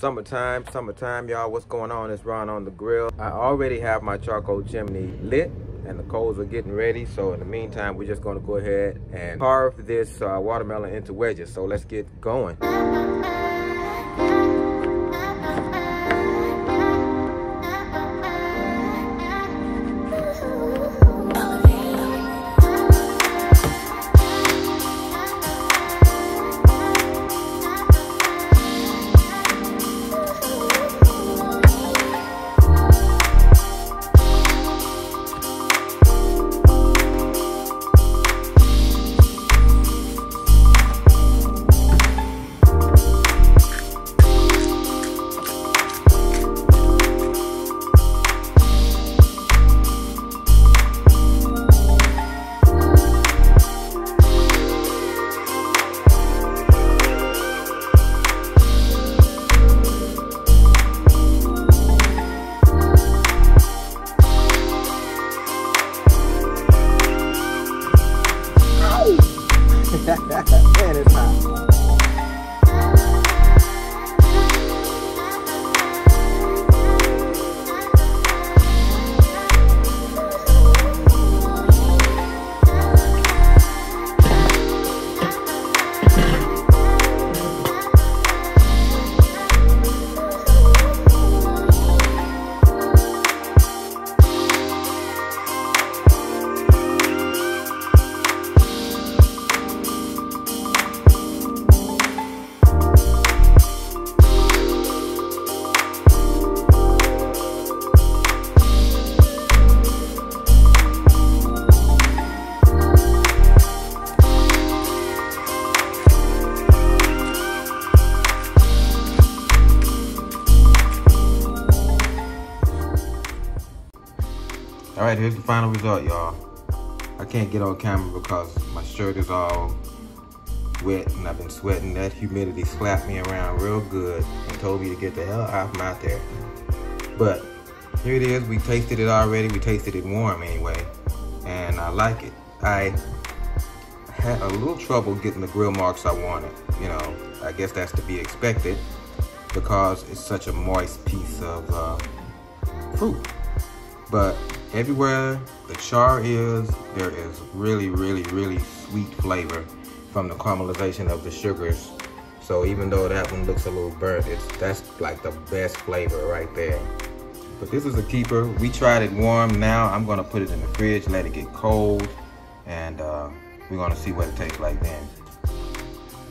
Summertime, y'all. What's going on? It's Ron on the grill. I already have my charcoal chimney lit and the coals are getting ready. So in the meantime, we're just going to go ahead and carve this watermelon into wedges. So let's get going. Man, it's hot. All right, here's the final result, y'all. I can't get on camera because my shirt is all wet and I've been sweating. That humidity slapped me around real good and told me to get the hell out from out there. But here it is. We tasted it already. We tasted it warm anyway, and I like it. I had a little trouble getting the grill marks I wanted. You know, I guess that's to be expected because it's such a moist piece of fruit. But everywhere the char is, there is really sweet flavor from the caramelization of the sugars. So even though that one looks a little burnt, that's like the best flavor right there. But this is a keeper. We tried it warm. Now I'm gonna put it in the fridge, let it get cold, and we're gonna see what it tastes like then.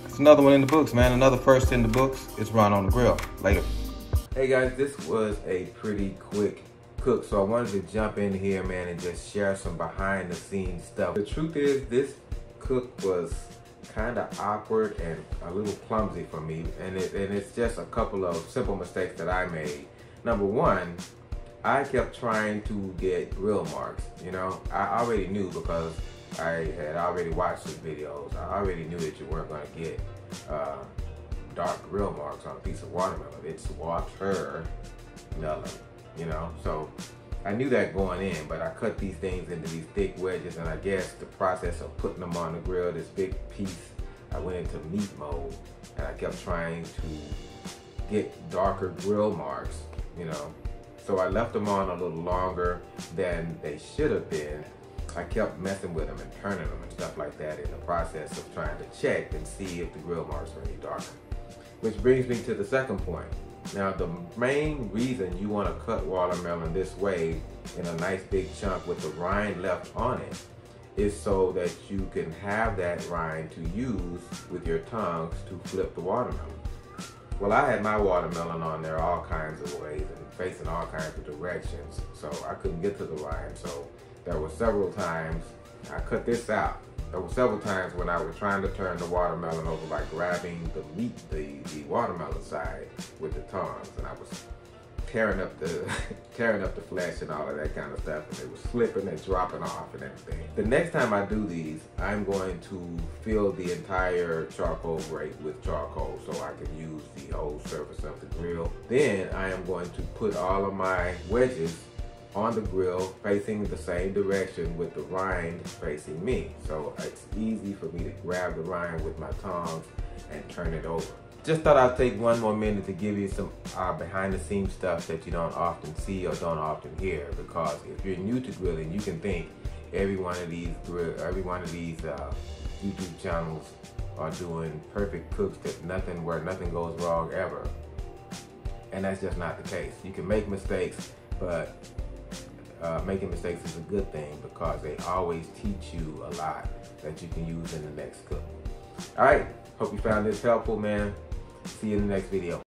It's another one in the books, man. Another first in the books. It's Ron on the grill. Later. Hey guys, this was a pretty quick cook, so I wanted to jump in here, man, and just share some behind the scenes stuff. The truth is, this cook was kind of awkward and a little clumsy for me, and it's just a couple of simple mistakes that I made. Number one, I kept trying to get grill marks. You know, I already knew because I had already watched some videos. I already knew that you weren't going to get dark grill marks on a piece of watermelon. It's watermelon. You know, so I knew that going in, but I cut these things into these thick wedges, and I guess the process of putting them on the grill, this big piece, I went into meat mode, and I kept trying to get darker grill marks, you know. So I left them on a little longer than they should have been. I kept messing with them and turning them and stuff like that in the process of trying to check and see if the grill marks were any darker. Which brings me to the second point. Now, the main reason you want to cut watermelon this way in a nice big chunk with the rind left on it is so that you can have that rind to use with your tongues to flip the watermelon. Well, I had my watermelon on there all kinds of ways and facing all kinds of directions, so I couldn't get to the rind. So there were several times I cut this out. There were several times when I was trying to turn the watermelon over by grabbing the meat, the watermelon side with the tongs, and I was tearing up the flesh and all of that kind of stuff, and it was slipping and dropping off and everything. The next time I do these, I'm going to fill the entire charcoal grate with charcoal so I can use the whole surface of the grill. Then I am going to put all of my wedges on the grill facing the same direction with the rind facing me. So it's easy for me to grab the rind with my tongs and turn it over. just thought I'd take one more minute to give you some behind the scenes stuff that you don't often see or don't often hear. Because if you're new to grilling, you can think every one of these YouTube channels are doing perfect cooks where nothing goes wrong ever. And that's just not the case. You can make mistakes, but making mistakes is a good thing because they always teach you a lot that you can use in the next cook. All right, hope you found this helpful, man. See you in the next video.